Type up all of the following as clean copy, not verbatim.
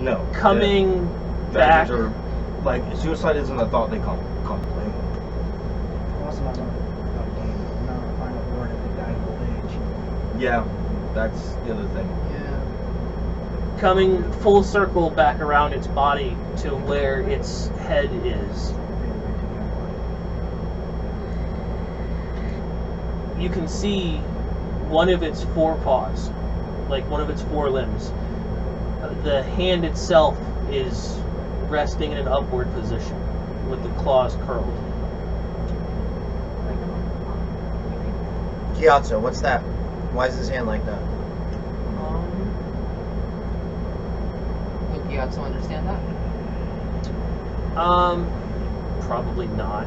No. Coming back. Are, like, suicide isn't a thought they contemplate. Also, I'm not a final word if they die of old age. Yeah, that's the other thing. Yeah. Coming full circle back around its body to where its head is. You can see one of its forepaws, like one of its forelimbs. The hand itself is resting in an upward position with the claws curled. Gyatso, what's that? Why is his hand like that? Would Gyatso understand that? Probably not.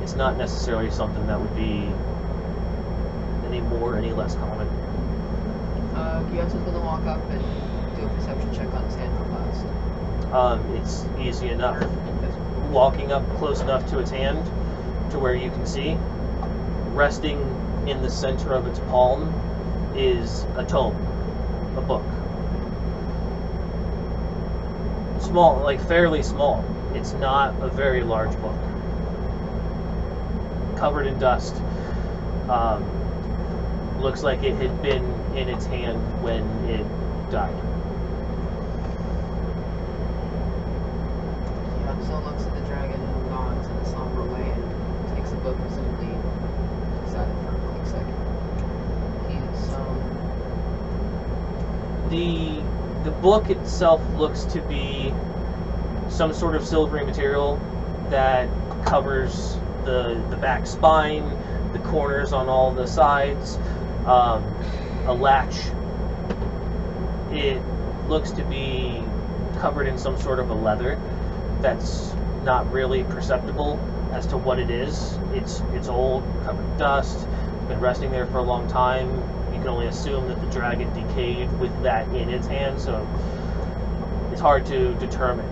It's not necessarily something that would be any more, any less common. Gyatso's gonna walk up and do a perception check on his hand for last. It's easy enough. Walking up close enough to its hand to where you can see, resting in the center of its palm is a tome, a book. Small, like fairly small. It's not a very large book. Covered in dust. Looks like it had been in its hand when it died. Gyatso looks at the dragon, nods in a somber way, and takes the book, presumably silent for a quick second. He's The book itself looks to be some sort of silvery material that covers the back spine, the corners on all the sides, a latch. It looks to be covered in some sort of a leather that's not really perceptible as to what it is. It's old, covered in dust, been resting there for a long time. You can only assume that the dragon decayed with that in its hand, so it's hard to determine.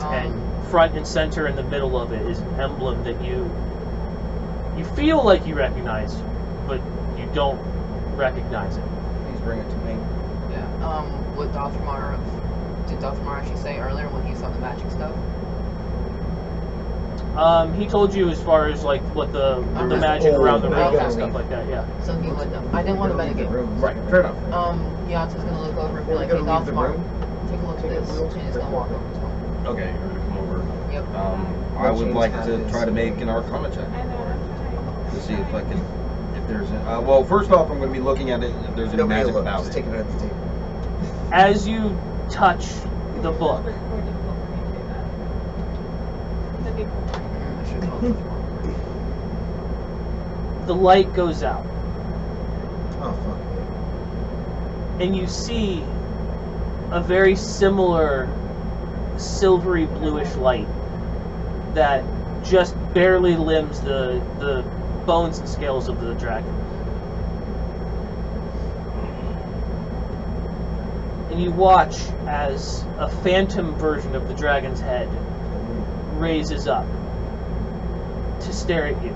And front and center in the middle of it is an emblem that you feel like you recognize, but you don't recognize it. Please bring it to me. Yeah. What did Dothamar actually say earlier when he saw the magic stuff? He told you as far as like what the magic around the room and stuff like that, yeah. So he would know. I didn't want to bet again. Right, fair enough. Gyatso's gonna look over and be like, hey, Dothamar, take a look at this. And he's gonna walk over to him. Okay, you're gonna come over. Yep. I would like to try to make an Arcana check to see if I can, if there's. Well, first off, I'm going to be looking at it if there's any magic about Just it. taking it at the table. As you touch the book, I should call him. the light goes out, Oh, fuck. and you see a very similar silvery bluish light that just barely limbs the bones and scales of the dragon. And you watch as a phantom version of the dragon's head raises up to stare at you.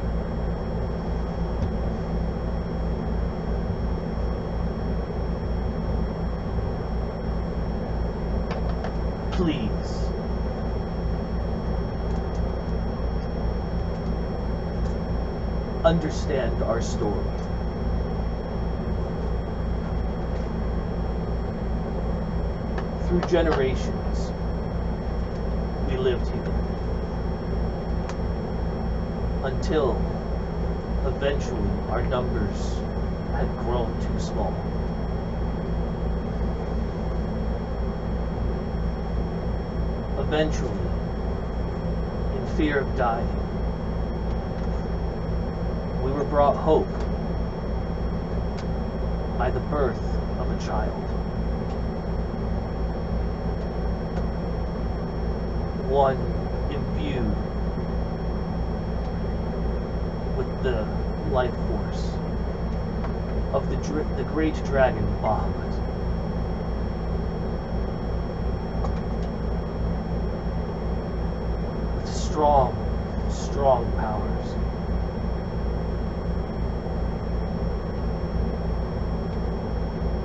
Please. Understand our story. Through generations, we lived here. Until, eventually, our numbers had grown too small. Eventually, in fear of dying, we were brought hope by the birth of a child. One imbued with the life force of the great dragon Bahamut. With strong powers.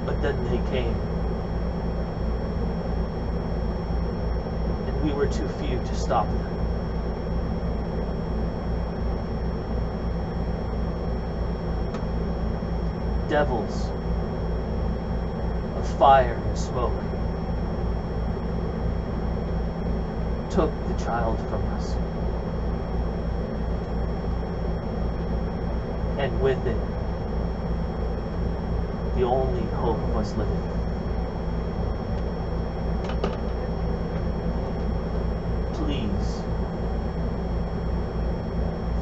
But then they came. we were too few to stop them. Devils of fire and smoke took the child from us. And with it, the only hope of us living. Please,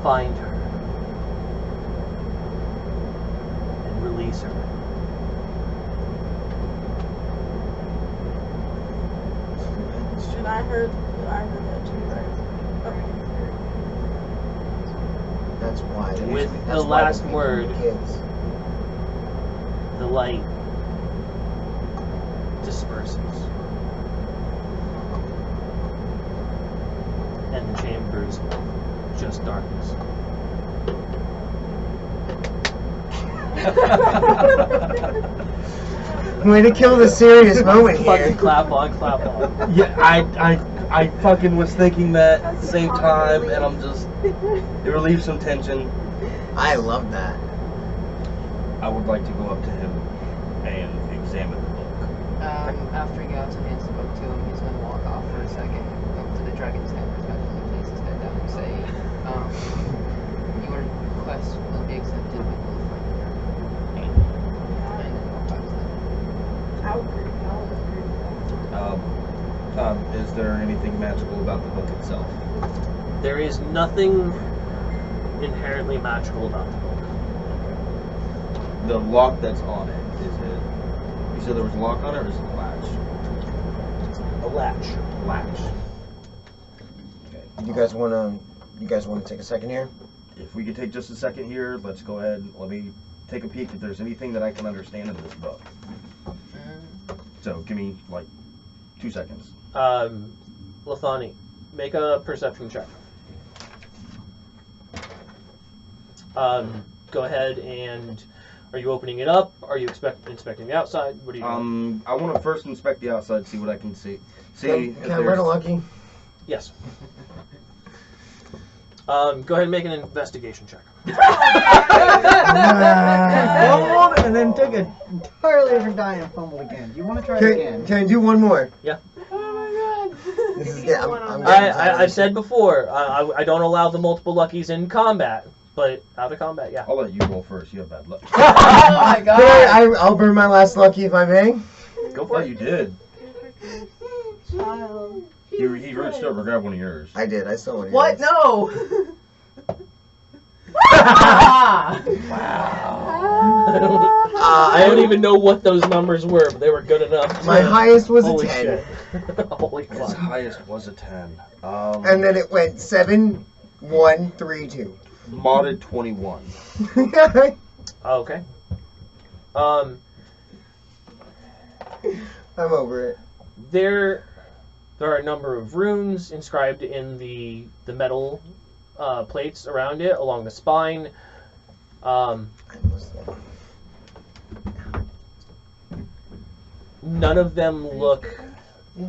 find her and release her. I heard that too, right? Okay. That's why. With That's the why last people word, kids. the light disperses. And the chamber is just darkness. Way to kill the serious moment here. Fucking clap on, clap on. Yeah, I fucking was thinking that at the same time, and I'm just, it relieves some tension. I love that. I would like to go up to him and examine the book. After he hands the book to him, he's gonna walk off for a second, go to the dragon's den, respectfully place his head down and say, your request will be accepted when you find her. And then walk out of that. I'll agree with that. Is there anything magical about the book itself? There is nothing inherently magical about the book. The lock that's on it, is it? You said there was a lock on it, or is it a latch? A latch. Latch. Okay. You guys wanna take a second here? If we could take just a second here, let's go ahead. Let me take a peek if there's anything that I can understand in this book. So give me like 2 seconds. Lathani, make a perception check. Go ahead and, are you opening it up? Are you inspecting the outside? What are you doing? I want to first inspect the outside, see what I can see. Can I burn a lucky? Yes. Go ahead and make an investigation check. Fumbled and then took an entirely different die and fumbled again. Do you want to try it again? Can I do one more? Yeah. Oh my god. This is, yeah, I'm I've said before, I don't allow the multiple luckies in combat, but out of combat, yeah. I'll let you roll first. You have bad luck. Oh my god! I'll burn my last lucky if I may. Go for Oh, it. you did. Child. He reached over, grabbed one of yours. I did. I saw one. What? No! I don't even know what those numbers were, but they were good enough. My highest was Holy a 10. shit. Holy His fuck. highest was a 10. And then it went 7, 1, 3, 2. Modded 21. Okay. I'm over it. There are a number of runes inscribed in the metal plates around it, along the spine. None of them look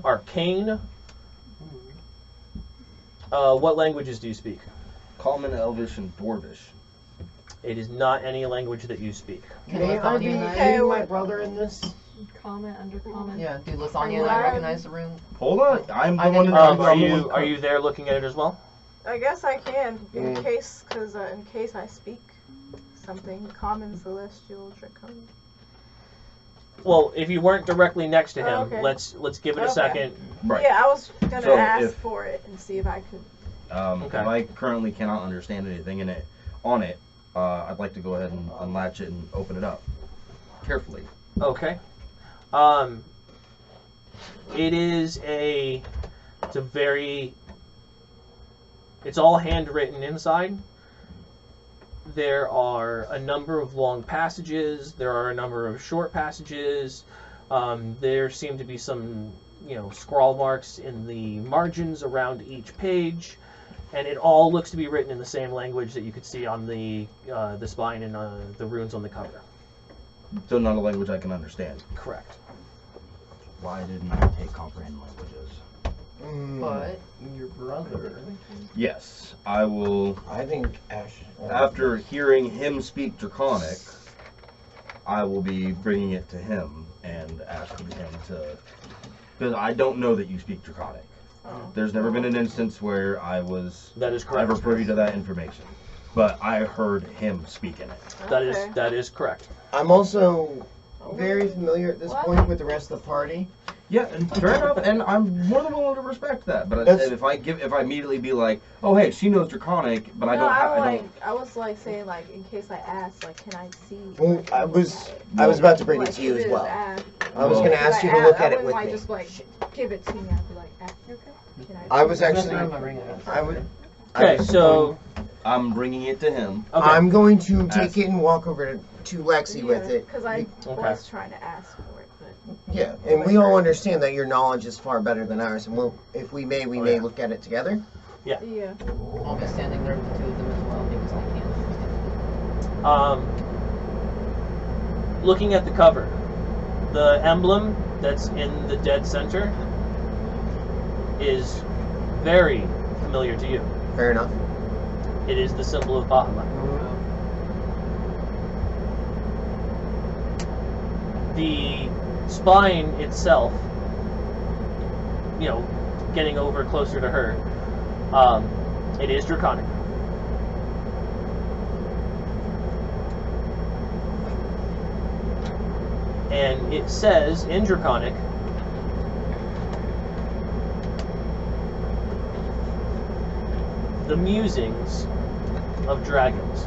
arcane. What languages do you speak? Common, Elvish, and Dwarvish. It is not any language that you speak. Can May I be Lathania and I... aiding my brother in this? Comment under comment. Yeah, do Lathania and I recognize the rune? Hold on, I'm the I one. didn't- Are you there looking at it as well? I guess I can, in case I speak something common, celestial, draconic. Well, if you weren't directly next to him, Okay. let's give it a Okay. second. Right. Yeah, I was gonna So ask if- for it and see if I could. If I currently cannot understand anything on it, I'd like to go ahead and unlatch it and open it up carefully. Okay. It's all handwritten inside. There are a number of long passages. There are a number of short passages. There seem to be some, scrawl marks in the margins around each page, and it all looks to be written in the same language that you could see on the spine and the runes on the cover. So not a language I can understand. Correct. Why didn't I take comprehend languages? But your brother. Yes, I will. I think Ash. After hearing him speak Draconic, I will be bringing it to him and asking him to. Because I don't know that you speak Draconic. Oh. There's never been an instance where I was That is correct. ever privy to that information. But I heard him speaking it. Okay. That is correct. I'm also very familiar at this point with the rest of the party. Yeah, and fair enough, and I'm more than willing to respect that. But That's- if I immediately be like, oh hey, she knows Draconic, but I No, don't have, I was like saying like in case I ask like can I see? Well, I was about to bring it to you as well. I was going to ask you to look at it with I me. just like give it to me. I'd be like, you okay? Can I was That's actually. not my ring. I would. Okay, so I'm bringing it to him. okay. I'm going to Ask. take it and walk over to Lexi with it. Because I Okay. was trying to ask for it, but Yeah, and we all understand that your knowledge is far better than ours, and if we may, we Oh, may yeah. look at it together. yeah. I'll be standing there with the two of them as well because I can't. Looking at the cover, the emblem that's in the dead center is very familiar to you. Fair enough. It is the symbol of Bahamut. The spine itself, getting over closer to her, it is Draconic. And it says in Draconic, the musings of dragons.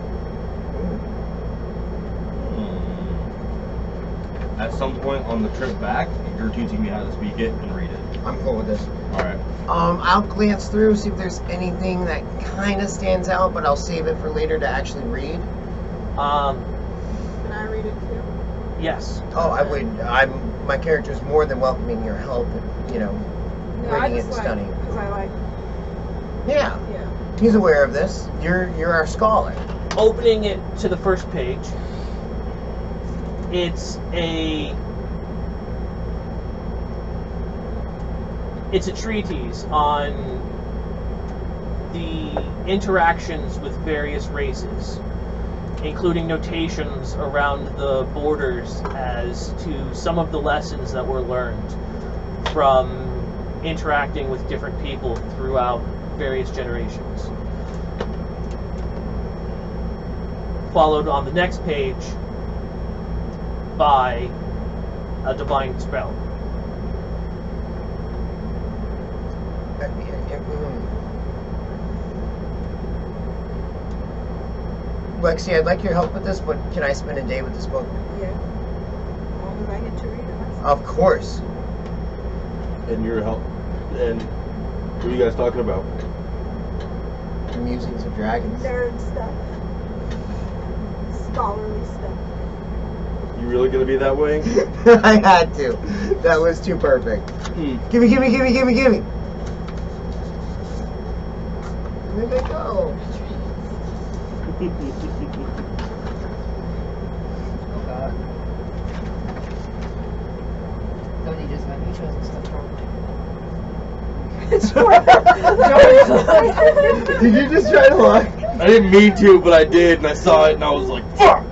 At some point on the trip back, you're teaching me how to speak it and read it. I'm cool with this. Alright. I'll glance through, see if there's anything that kind of stands out, but I'll save it for later to actually read. Can I read it too? Yes. Oh, I would. My character's more than welcoming your help. No, I Reading it just and studying. because I like Yeah, yeah. he's aware of this. You're our scholar. Opening it to the first page, it's a treatise on the interactions with various races, including notations around the borders as to some of the lessons that were learned from interacting with different people throughout various generations. Followed on the next page by a divine spell. Lexi, I'd like your help with this, but can I spend a day with this book? Yeah. As long as I get to read it myself. Of course. And your help. And what are you guys talking about? The Musings of Dragons. Nerd stuff. Scholarly stuff. You really gonna be that way? I had to. That was too perfect. Gimme. And there they go. Oh god. Somebody just got me chosen stuff wrong. Did you just try to lie? I didn't mean to, but I did, and I saw it, and I was like, fuck!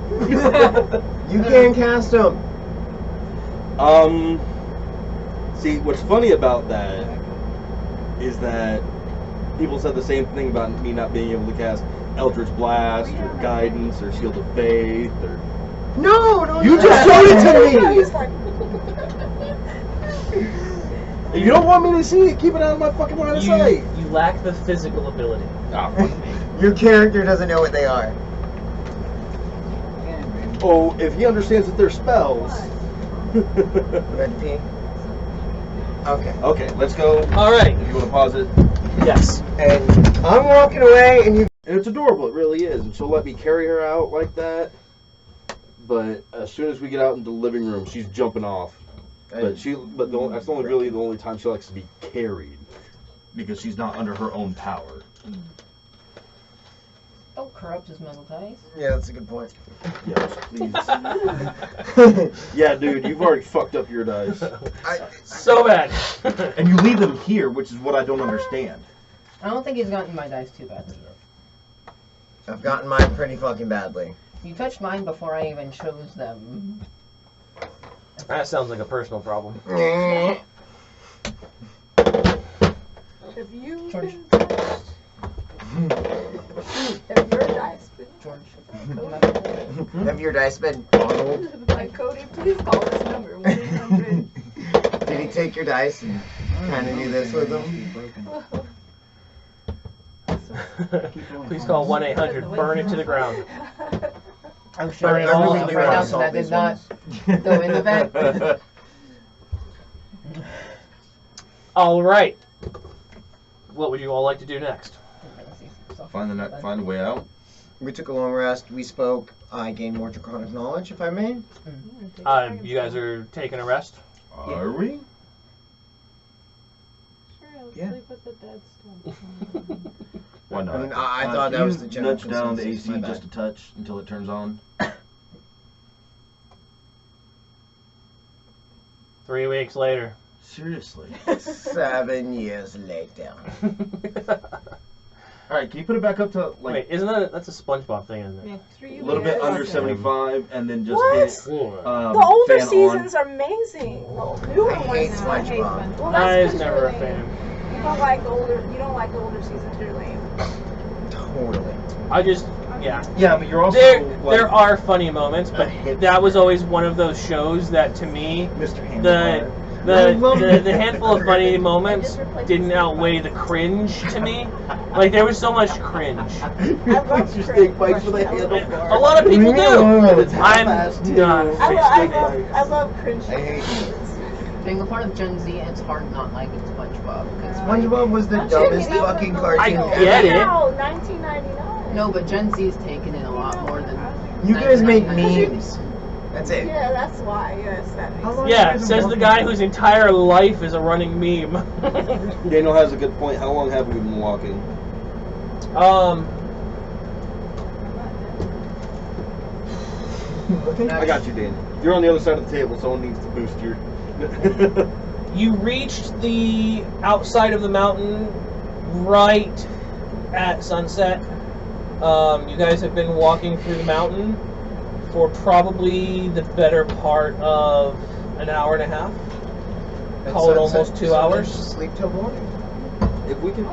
You can't cast them. See, what's funny about that is that people said the same thing about me not being able to cast Eldritch Blast, or Guidance, or Shield of Faith, or... No, don't You do just that. showed it to me! It's like, If you don't want me to see it, keep it out of my fucking line of sight! You lack the physical ability. Ah, fuck me. Your character doesn't know what they are. Oh, if he understands that they're spells... Red P. Okay. Okay, let's go. Alright. If you want to pause it. Yes. And I'm walking away, and you. And it's adorable, it really is. And she'll let me carry her out like that. But as soon as we get out into the living room, she's jumping off. But that's the only time she likes to be carried. Because she's not under her own power. Don't corrupt his mental dice. Yeah, that's a good point. Yes, please. Yeah, dude, you've already fucked up your dice. So bad. And you leave them here, which is what I don't understand. I don't think he's gotten my dice too badly yet. I've gotten mine pretty fucking badly. You touched mine before I even chose them. That sounds like a personal problem. Have you George. been touched? Have your dice been George. Have your dice been bottled? Like, Cody, please call this number 1-800. Did he take your dice and kind of do this with them? Please call 1-800. Burn it to the ground. I'm sure Burn it I all really to the right now ground. because I did not go in the vent. All right. What would you all like to do next? Find a way out. We took a long rest. We spoke. I gained more draconic knowledge, if I may. You guys are taking a rest. Are we? Sure, let's Yeah. sleep with the dead stuff. Why not? I mean, I thought that was the general Nudge down the consensus. AC My bad. just a touch until it turns on. 3 weeks later. Seriously. 7 years later. All right, can you put it back up to like Wait, isn't that's a SpongeBob thing, isn't it? a little bit under 75, and then just What? hit The older fan seasons are amazing. The newer I ones hate now, SpongeBob. Well, I that's was 'cause never you're a lame. fan. You don't like the older. You don't like the older seasons. You're lame. Totally. I just, yeah. Yeah, but you're also There are funny moments, but hipster. that was always one of those shows that, to me, Mr. the Handlebar. the handful of funny moments didn't outweigh the cringe to me. Like, there was so much cringe. Puts your steak bites with a handlebar. A lot of people do. It's I'm half-assed, too. not a I big love, steak I love, bites. I love cringe. I hate you. Being a part of Gen Z, it's hard not liking SpongeBob. Because SpongeBob was the Don't dumbest you know fucking the- cartoon I ever. get it. Now, 1999. no, but Gen Z's taken it a lot more than. You guys make 1999. memes. That's it. Yeah, that's why. Yes, that makes How long- sense. Yeah, says the guy whose entire life is a running meme. Daniel has a good point. How long have we been walking? I got you, Daniel. You're on the other side of the table. Someone needs to boost your. You reached the outside of the mountain right at sunset. You guys have been walking through the mountain for probably the better part of an hour and a half. At Call it sunset, almost 2 so hours. just Sleep till morning. If we can,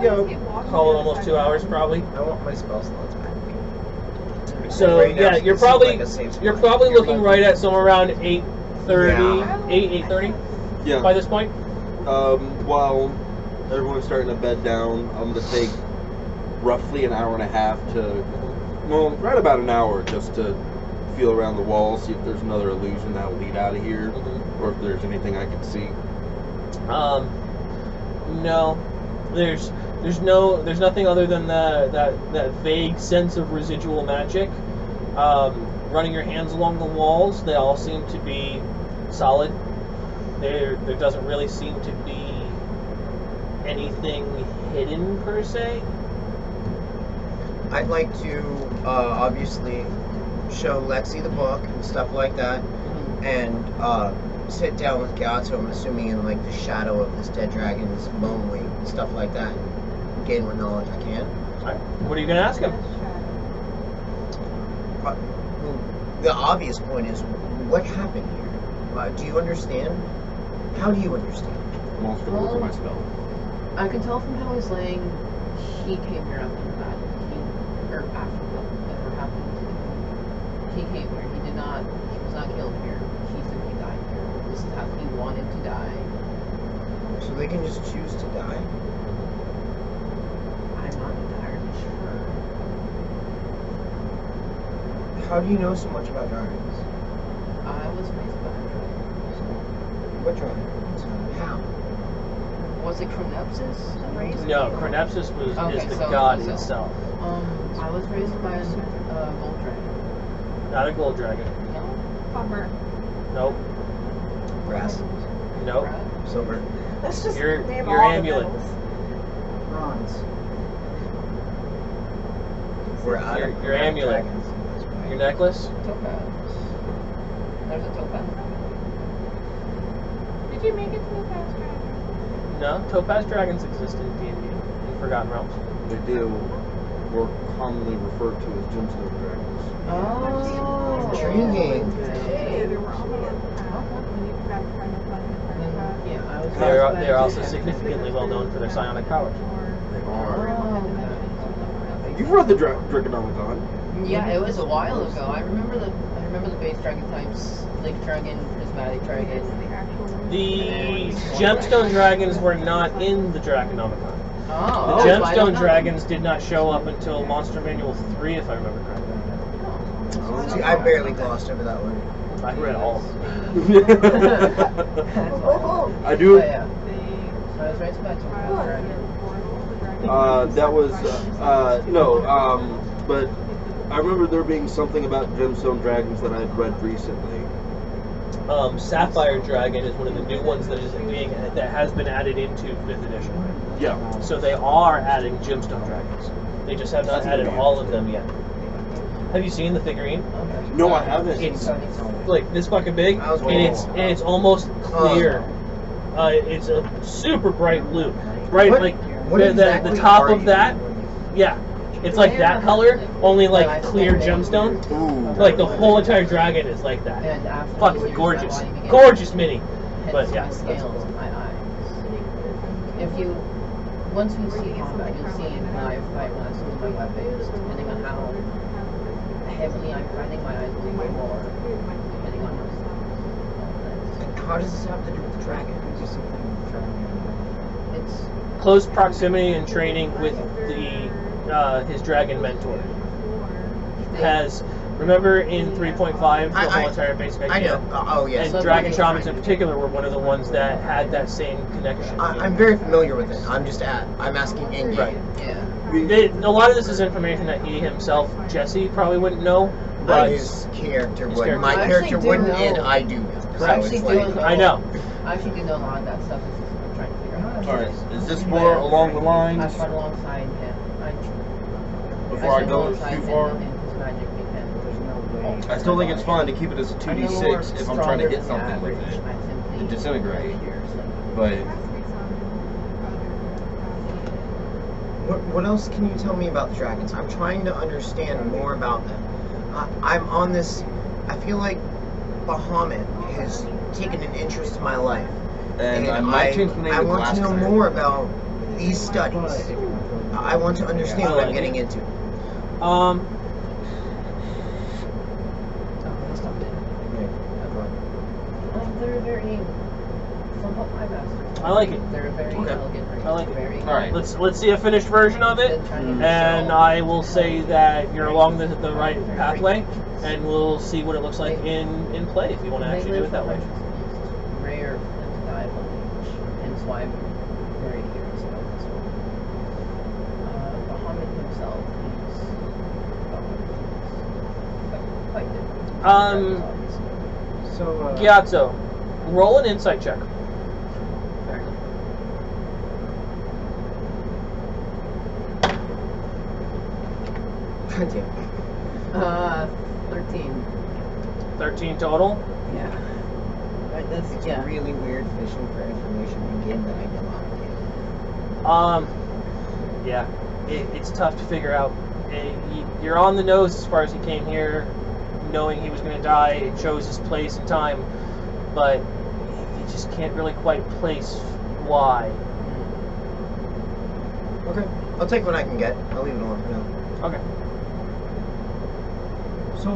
Call it almost 2 hours probably. I want my spell slots back. So Right now, yeah, this you're seems probably like a safe spot. you're probably looking right at somewhere around 8:30, Yeah. 8:30 yeah. by this point. While everyone's starting to bed down, I'm gonna take roughly an hour and a half to, well, right about an hour just to feel around the walls, see if there's another illusion that will lead out of here, or if there's anything I can see. No, there's nothing other than that vague sense of residual magic. Running your hands along the walls, they all seem to be solid. There doesn't really seem to be anything hidden per se. I'd like to obviously show Lexi the book and stuff like that, and sit down with Gato, I'm assuming in like the shadow of this dead dragon's bone wing, stuff like that, and gain what knowledge I can. Alright, what are you gonna ask him? Well, the obvious point is, what happened here? Do you understand? How do you understand? I'm also gonna work on my spell. I can tell from how he's laying, he came here after the battle. Or after whatever happened. He came here. He was not killed here. He simply died here. This is how he wanted to die. So they can just choose to die? I'm not entirely sure. How do you know so much about dragons? I was raised by a dragon. What dragons? How? Was it Chronepsis? No, Chronepsis Okay, is the so- god so- itself, I was raised by a gold dragon. not a gold dragon. No? Bummer. Nope, Brass? nope. Right. Silver? Let's just Your name all amulet. the metals. Bronze. We're out of Your amulet. dragons. Your necklace. Topaz. There's a topaz. Did you make it to the past dragon? No, topaz dragons exist in D&D, in Forgotten Realms. They do. Were commonly referred to as gemstone dragons. Oh, Intriguing. Hey, they were on the path. When you got to find the path. Yeah, I was. They're also significantly well known for their psionic powers. They are. Oh, You've read the Draconomicon. yeah, it was a while ago. I remember the base dragon types, Lake Dragon, Prismatic Dragon. The gemstone dragons were not in the Draconomicon. Oh, The so I gemstone don't know. dragons did not show up until Monster Manual 3, if I remember correctly. See, I barely glossed over that one. I read all of them. I do. Oh, yeah. So I was right about Topaz Dragon. That was but I remember there being something about gemstone dragons that I had read recently. Sapphire Dragon is one of the new ones that has been added into 5th edition. Yeah. So they are adding gemstone dragons. They just have not That's added weird. all of them yet. Have you seen the figurine? No, I haven't. It's like this fucking big, That was and it's almost clear. It's a super bright blue, bright What- like what the exactly top are of you that. Yeah, it's like that color, only like clear gemstone. Ooh. Like the whole entire dragon is like that. And after Fucking these years, gorgeous, my body began gorgeous mini. hence But yeah, my that's scales cool. in my eyes. Once we see combat, you'll see when I fight, when I swing my weapons, depending on how heavily I'm finding my eyes will go more, depending on How does this have to do with the dragon? it's Close proximity and training with his dragon mentor. Has remember in 3.5 the whole entire basic idea. I know. Oh, yes. And Dragon Shamans in particular were one of the ones that had that same connection. I'm very familiar with it. I'm asking in game. Right. yeah. A lot of this is information that he himself, Jesse, probably wouldn't know. But His character His would. character. My I character actually do wouldn't, know. and I do know. So actually it's do like, know. I know. I actually do know a lot of that stuff. It's just, I'm trying to figure out. All right. Is this more along the I lines? fight alongside him. Before I fight go alongside too him far, in his magic weekend. There's no way. I still think it's fine to keep it as a 2d6 if I'm trying to hit something with it. And disintegrate. But what else can you tell me about the dragons? I'm trying to understand more about them. I'm on this. I feel like Bahamut has taken an interest in my life, and I might change the name I of want last to know time. more about these studies. I want to understand what I'm getting into. They're very, from what I've asked, I like it. they're a very Okay. elegant race. I like it. Very, All right. Let's see a finished version of it, and I will say that you're along the right pathway, and we'll see what it looks like in play if you want to actually do it that way. Rare and diabolic, hence why I'm very curious about this one. Bahamut himself, he's quite different. Obviously. So, Gyatso, roll an insight check. God damn. 13. 13 total. Yeah. Right, that's, It's yeah. really weird fishing for information in game that I know how to get. Yeah, it's tough to figure out. You're on the nose as far as he came here, knowing he was going to die. It shows his place and time, but you just can't really quite place why. Okay. I'll take what I can get. I'll leave it alone for now. Okay. so,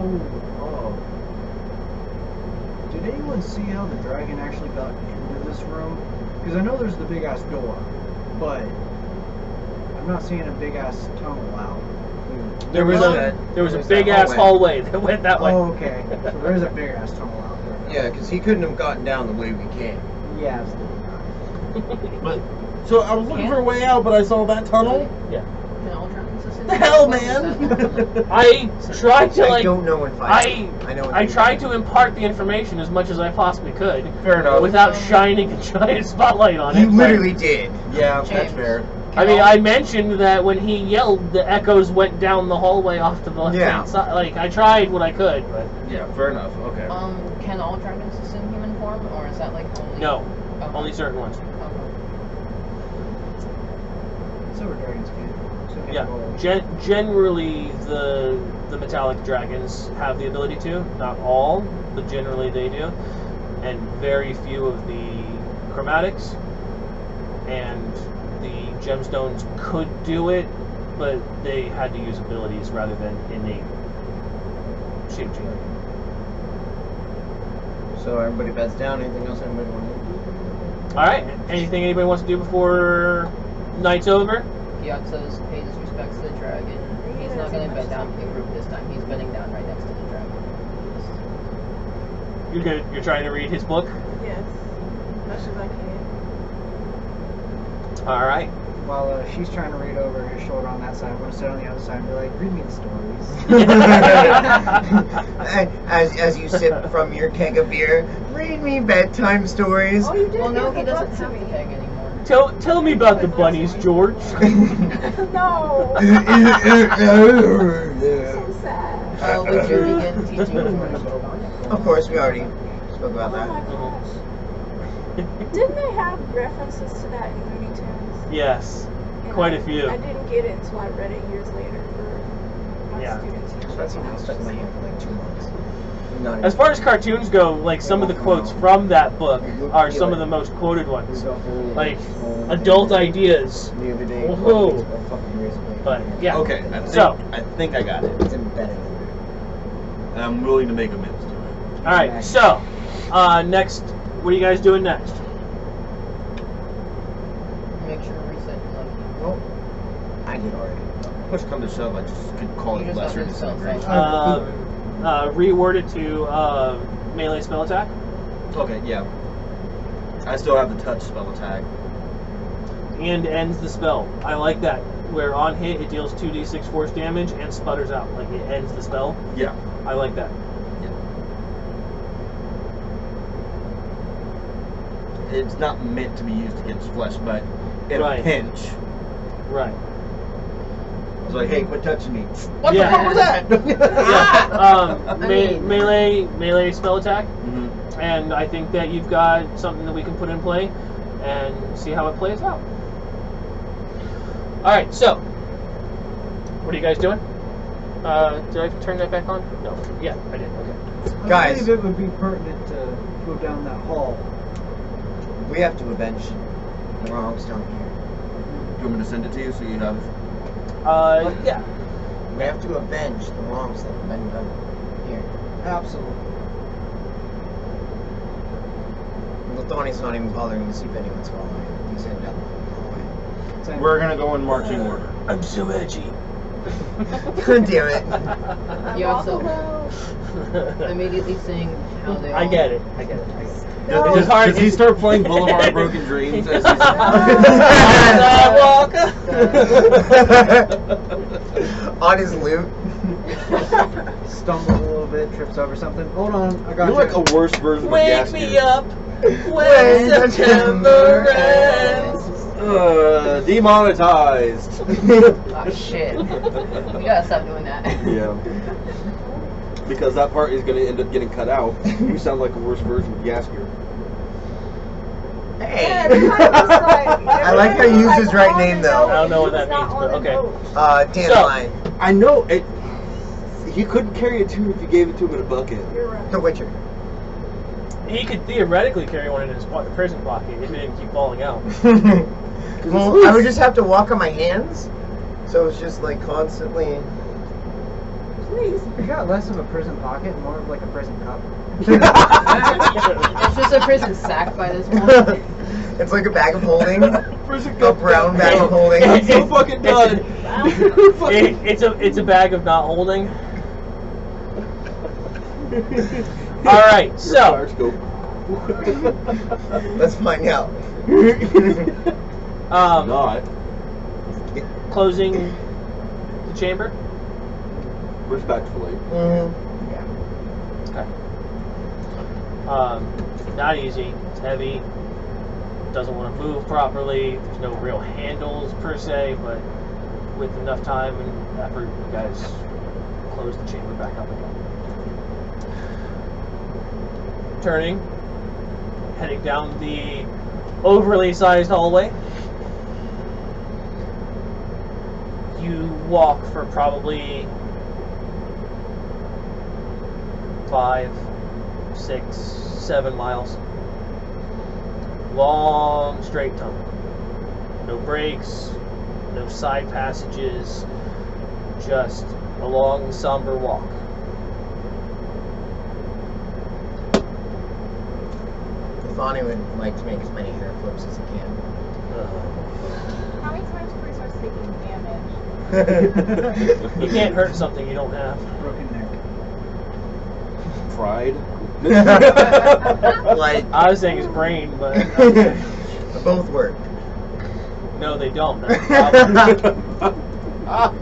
did anyone see how the dragon actually got into this room? Because I know there's the big ass door, but I'm not seeing a big ass tunnel out. There was a that big ass hallway that went that way. Oh, okay. So there is a big ass tunnel out there. Yeah, because he couldn't have gotten down the way we came. Yeah, absolutely not. But so I was looking for a way out, but I saw that tunnel. Yeah. Can all dragons ascend? The hell, What man! is that? I tried to I don't know if I know. I tried to impart the information as much as I possibly could Fair enough. without shining a giant spotlight on You it. but- literally did. Yeah, James. that's fair. I mean, I mentioned that when he yelled, the echoes went down the hallway off to the left hand side. Like, I tried what I could, but Yeah, fair enough. Okay. Can all dragons assume human form, or is that like only? no, Okay. only certain ones. Okay. Silver dragons can. So can Yeah, gold. generally the metallic dragons have the ability to. Not all, but generally they do. And very few of the chromatics and the gemstones could do it, but they had to use abilities rather than innate shape-changing. So everybody beds down. Anything else anybody want to do? All right. Anything anybody wants to do before night's over? Gyatso's paid his respects to the dragon. He's not going to bed down in group this time. He's bedding down right next to the dragon. You're good. You're trying to read his book. Yes. Much as I can. All right. While she's trying to read over his shoulder on that side, I'm going to sit on the other side and be like, read me the stories. as you sip from your keg of beer, read me bedtime stories. Oh, you did. Well, no, he give doesn't that have to the me. peg anymore. Tell me about the bunnies, George. No. So sad. Would you begin teaching him? Of course, we already spoke about Oh my that. gosh. Didn't they have references to that in Looney Tunes? Yes, And quite a few. I didn't get it until I read it years later for my Yeah. students. That's something stuck in my hand for like 2 months. Not As far as cartoons go, like some of the quotes from that book are some of the most quoted ones. Like adult ideas. the other day. Whoa. But yeah. Okay. I think I got it. It's embedded in there. And I'm willing to make amends to it. All right. So next, what are you guys doing next? Make sure to reset your lucky. Well, I did already. Push come to shove, I just could call You it just lesser don't do spell disintegration. Reword it to melee spell attack. Okay, yeah. I still have the touch spell attack. And ends the spell. I like that. Where on hit it deals 2d6 force damage and sputters out. Like it ends the spell. Yeah. I like that. It's not meant to be used against flesh, but in Right. a pinch. Right. It's like, hey, quit touching me. What Yeah. the fuck was that? Yeah. I mean- Melee spell attack. Mm-hmm. And I think that you've got something that we can put in play and see how it plays out. Alright, so what are you guys doing? Did I turn that back on? No. Yeah, I did. Okay. Guys. I believe it would be pertinent to go down that hall. We have to avenge the wrongs down here. Do you want me to send it to you so you have... Yeah. We have to avenge the wrongs that have been done here. Absolutely. Lithoni's not even bothering to see if anyone's following. He's heading down the hallway. Same. We're gonna go in marching order. I'm so edgy. God damn it. You Walk also alone. immediately seeing how they all... I get it. No. Does he start playing Boulevard of Broken Dreams as he's... On his loot. Stumbles a little bit, trips over something. Hold on, I got You're you. like a worse version of Wake Gastier. me up when September ends. Demonetized. Oh, shit. We gotta stop doing that. Yeah. Because that part is going to end up getting cut out. You sound like a worse version of Gastier. Hey. I like how you use his right name, though. I don't know what that means, but okay. Dandelion. I know it. He couldn't carry a tube if you gave it to him in a bucket. You're right. The Witcher. He could theoretically carry one in his prison pocket if it didn't keep falling out. Well, I would just have to walk on my hands. So it's just like constantly. Please. You got less of a prison pocket, more of like a prison cup. It's just a prison sack by this point. It's like a bag of holding. Prison A cup brown bag of holding. I'm so fucking done. It's a bag of not holding. All right, so Let's find out. Not. closing the chamber. Respectfully. Okay. Not easy. It's heavy. doesn't want to move properly. There's no real handles per se, but with enough time and effort, you guys close the chamber back up again. Turning, heading down the overly sized hallway. You walk for probably 5, 6, 7 miles. Long, straight tunnel. No breaks, no side passages, just a long, somber walk. Thani would like to make as many hair flips as he can. How many times before he starts taking damage? You can't hurt something you don't have. Broken neck. Pride. Like, I was saying his brain, but both work. no, they don't. That's the problem.